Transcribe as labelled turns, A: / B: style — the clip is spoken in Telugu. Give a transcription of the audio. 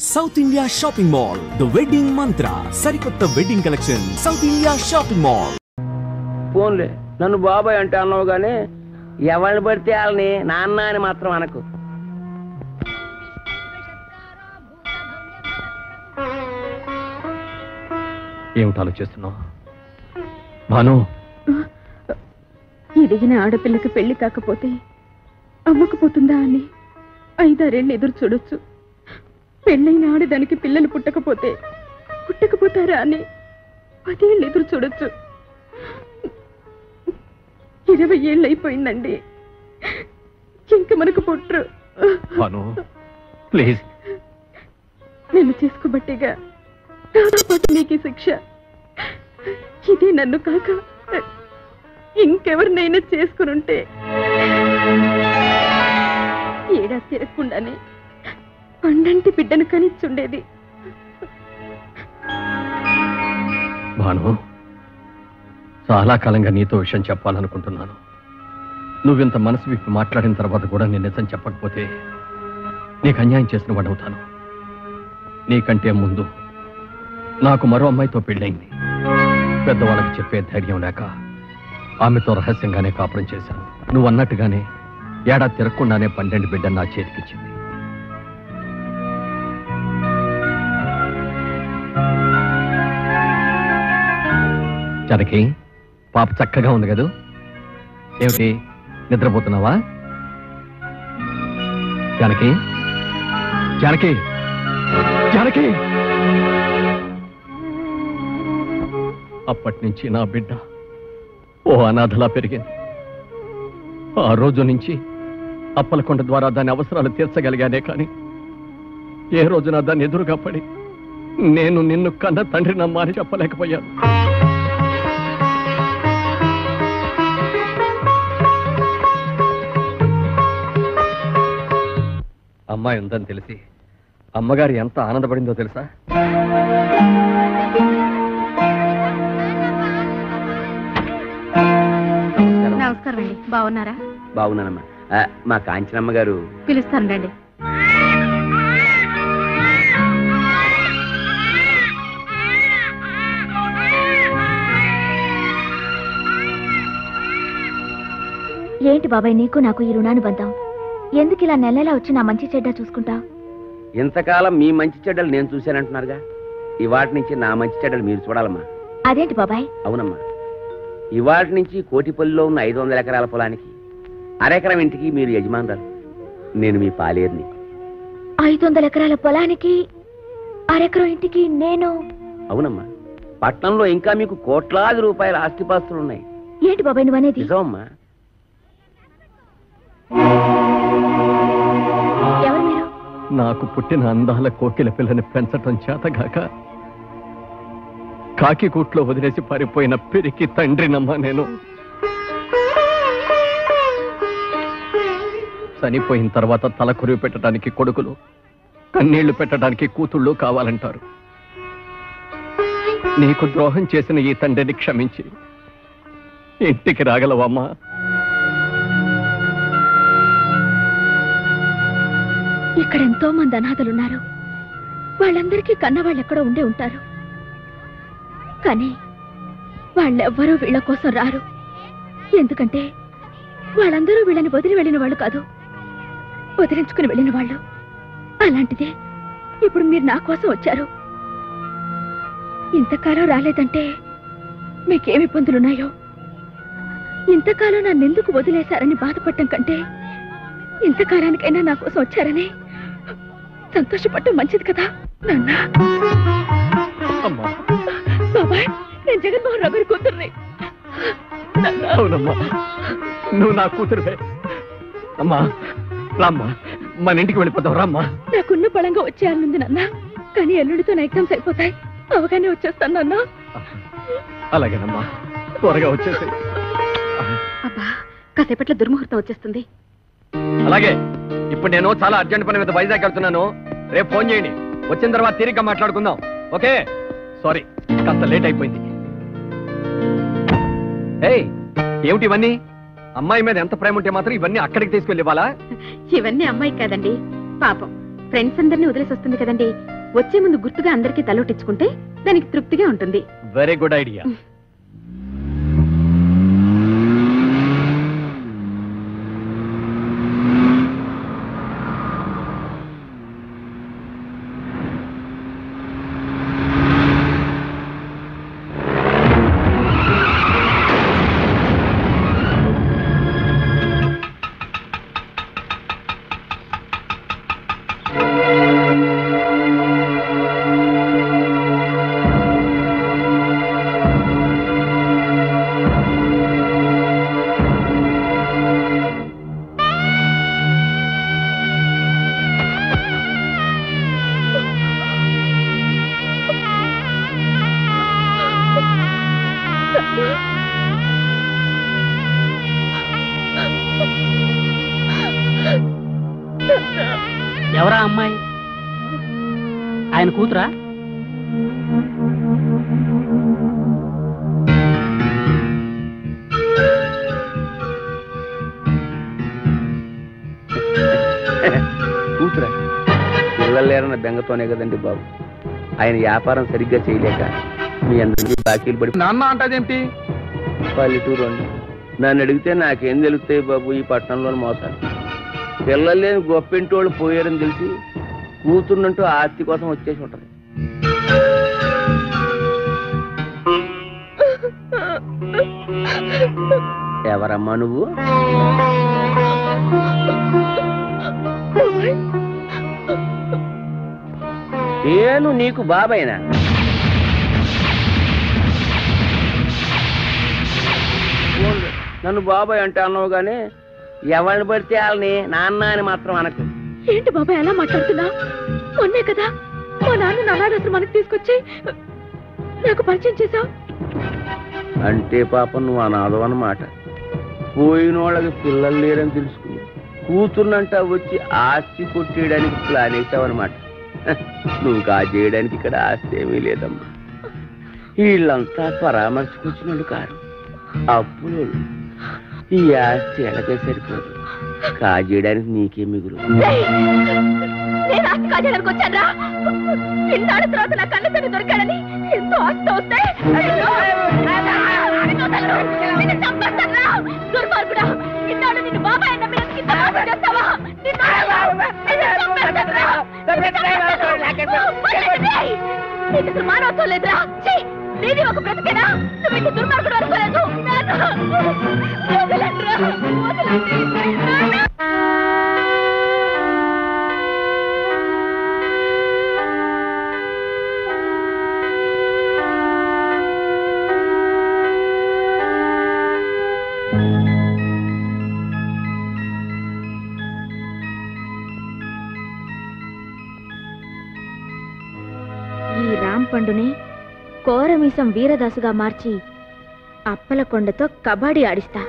A: South India shopping mall the wedding మంత్ర సరికొత్త wedding collection south India shopping mall.
B: ఫోన్లే నన్ను బాబాయ్ అంటే అన్నావు గానీ ఎవరిని పడితే వాళ్ళని నాన్న అని మాత్రం అనకు.
C: ఏమిటి ఆలోచిస్తున్నావు భాను?
D: ఎదిగిన ఆడపిల్లకి పెళ్లి కాకపోతే అమ్మకపోతుందా అని 5-6 ఎదురు చూడొచ్చు. పెళ్ళైన ఆడదానికి పిల్లలు పుట్టకపోతారా అని 10 ఏళ్ళు ఎదురు చూడొచ్చు. 20 ఏళ్ళు అయిపోయిందండి, ఇంక మనకు పుట్టరు.
C: భాను ప్లీజ్.
D: నిన్ను చేసుకోబట్టిగా నీకు శిక్ష. ఇదే నన్ను కాక ఇంకెవరినైనా చేసుకునుంటే ఏడా తిరగకుండానే పండంటి బిడ్డను కనిచ్చుండేది.
C: భాను, చాలా కాలంగా నీతో విషయం చెప్పాలనుకుంటున్నాను. నువ్వింత మనసు విప్పి మాట్లాడిన తర్వాత కూడా నేను నిజం చెప్పకపోతే నీకు అన్యాయం చేసిన వాడవుతాను. నీకంటే ముందు నాకు మరో అమ్మాయితో పెళ్ళైంది. పెద్దవాళ్ళకి చెప్పే ధైర్యం లేక ఆమెతో రహస్యంగానే కాపురం చేశాను. నువ్వు అన్నట్టుగానే ఏడాది తిరగకుండానే 12 బిడ్డ నా చేతికిచ్చింది. జానకి, పాప చక్కగా ఉంది కదూ? ఏమిటి నిద్రపోతున్నావా? జానకి, జానకి, జానకి! అప్పటి నుంచి నా బిడ్డ ఓ అనాథలా పెరిగింది. ఆ రోజు నుంచి అప్పలకొండ ద్వారా దాని అవసరాలు తీర్చగలిగానే కానీ ఏ రోజున దాన్ని ఎదురుగా పడి నేను నిన్ను కన్న తండ్రి నమ్మా అని చెప్పలేకపోయాను. అమ్మాయి ఉందని తెలిసి అమ్మగారు ఎంత ఆనందపడిందో తెలుసా?
D: నమస్కారం అండి, బాగున్నారా?
B: బాగున్నానమ్మా. మా కాంచనమ్మ గారు
D: పిలుస్తాను రండి.
E: ఏంటి బాబాయ్ నీకు నాకు ఈ రుణానుబంధం? ఎందుకు ఇలా నెలలా వచ్చి నా మంచి చెడ్డ చూసుకుంటా?
B: ఇంతకాలం మీ మంచి చెడ్డలు నేను చూశానంటున్నారుగా, ఇవాటి నుంచి నా మంచి చెడ్డలు మీరు చూడాలమ్మా.
E: అదేంటి బాబాయ్?
B: అవునమ్మా, ఇవాటి నుంచి కోటిపల్లిలో ఉన్న 500 ఎకరాల పొలానికి అరెకరం ఇంటికి మీరు యజమానురాలు, నేను మీ పాలేరుని.
E: 500 ఎకరాల పొలానికి అరెకరం ఇంటికి నేను?
B: అవునమ్మా, పట్నంలో ఇంకా మీకు కోట్లాది రూపాయల ఆస్తిపాస్తులు ఉన్నాయి.
E: ఏంటి బాబాయ్ నువ్వు అనేది?
B: నిజమమ్మా.
E: ఎవరు మీరు?
C: నాకు పుట్టిన అందాల కోకిల పిల్లని పెంచటం చేతగాక కాకి కూట్లో వదిలేసి పారిపోయిన పిరికి తండ్రినమ్మా నేను. చనిపోయిన తర్వాత తల కురివి పెట్టడానికి కొడుకులు, కన్నీళ్లు పెట్టడానికి కూతుళ్ళు కావాలంటారు. నీకు ద్రోహం చేసిన ఈ తండ్రిని క్షమించి ఇంటికి రాగలవమ్మా?
E: ఇక్కడ ఎంతో మంది అనాథలున్నారు. వాళ్ళందరికీ కన్నవాళ్ళు ఎక్కడో ఉండే ఉంటారు. కానీ వాళ్ళెవ్వరూ వీళ్ళ కోసం రారు. ఎందుకంటే వాళ్ళందరూ వీళ్ళని వదిలి వెళ్ళిన వాళ్ళు కాదు, వదిలించుకుని వెళ్ళిన వాళ్ళు. అలాంటిదే ఇప్పుడు మీరు నా కోసం వచ్చారు. ఇంతకాలం రాలేదంటే మీకేమి ఇబ్బందులున్నాయో. ఇంతకాలం నన్నెందుకు వదిలేశారని బాధపడటం కంటే ఇంతకాలానికైనా నా కోసం వచ్చారని సంతోషపడటం మంచిది కదా నాన్న. బాబాయ్, నేను జగన్మోహన్ రావు గారి కూతుర్ని.
C: అవునమ్మా, నువ్వు నా కూతురువే. అమ్మా రామ్మా, మన ఇంటికి వెళ్ళిపోతావు. రామ్మా.
D: నాకున్న బలంగా వచ్చేయాలనుంది నాన్న, కానీ ఎల్లుడితో నా ఎగ్జామ్స్ అయిపోతాయి. అవగానే వచ్చేస్తాను నాన్న.
C: అలాగేనమ్మా, త్వరగా వచ్చేసి.
D: అబ్బా, కాసేపట్లో దుర్ముహూర్తం వచ్చేస్తుంది.
C: అలాగే, ఇప్పుడు నేను చాలా అర్జెంట్ పని మీద వైజాగ్ వెళ్తున్నాను. రేపు ఫోన్ చేయండి, వచ్చిన తర్వాత తీరిగ్గా మాట్లాడుకుందాం. ఓకే? సారీ, కాస్త లేట్ అయిపోయింది. ఏయ్, ఏమిటి ఇవన్నీ? అమ్మాయి మీద ఎంత ప్రేమ ఉంటే మాత్రం ఇవన్నీ అక్కడికి తీసుకెళ్ళి ఇవ్వాలా?
D: ఇవన్నీ అమ్మాయి కాదండి, పాపం ఫ్రెండ్స్ అందరినీ వదిలేసి వస్తుంది కదండి, వచ్చే ముందు గుర్తుగా అందరికీ తలొట్టించుకుంటే దానికి తృప్తిగా ఉంటుంది.
C: Very good idea.
F: ఎవరా అమ్మాయి? ఆయన కూతురా?
B: కూతురా? పిల్లలు లేరన్న బెంగతోనే కదండి బాబు. ఆయన వ్యాపారం సరిగ్గా చేయలేక మీ అందరికీ బాకీలు పడి
C: నాన్న అంటాదేంటి?
B: పల్లెటూరు అండి. నన్ను అడిగితే నాకేం తెలుస్తాయి బాబు ఈ పట్టణంలోని మోసాలు. పిల్లలు లేని గొప్పింటి వాళ్ళు పోయారని తెలిసి కూతుర్నంటూ ఆస్తి కోసం వచ్చేసి ఉంటది. ఎవరమ్మా నువ్వు? నేను నీకు బాబాయినా? నన్ను బాబాయ్ అంటే అన్నావు గానీ ఎవరిని పడితే వాళ్ళని నాన్న అని మాత్రం అనకు.
E: ఏంటి బాబాయ్ ఎలా మాట్లాడుతున్నా? మొన్నే కదా మా నాన్న అనాథాశ్రమానికి తీసుకొచ్చి నాకు పరిచయం చేశావు.
B: అంటే పాపం నువ్వు అనాథం అన్నమాట. పోయిన వాళ్ళకి పిల్లలు లేరని తెలుసుకుని కూతుర్నంట వచ్చి ఆస్తి కొట్టేయడానికి ప్లాన్ వేసావన్నమాట. నువ్వు కాజేయడానికి ఇక్కడ ఆస్తి ఏమీ లేదమ్మా. వీళ్ళంతా పరామర్శకొచ్చినోళ్ళు కారు, అప్పులు. ఈ ఆస్తి ఎలాగే సరిపోదు. కాజేయడానికి నీకే మిగులు.
E: నేను ఆస్తి కాజేయడానికి వచ్చాను. ఇన్నాళ్ళ తర్వాత నా కళ్ళ తల్లి దొరికాడని ఎంతో ఆస్తి వస్తే దుర్మార్గుడా, ఇన్నాళ్ళు నిన్ను బాబాయ్ అన్న మీద చేస్తావా? నీకు మానవత్వం లేదురా. నీది ఒక బ్రతికేనా? నువ్వు ఇంటి దుర్మార్గుడు అనుకోలేదు. ఈ రాంపండుని కోరమీసం వీరదాసుగా మార్చి అప్పలకొండతో కబడ్డీ ఆడిస్తా.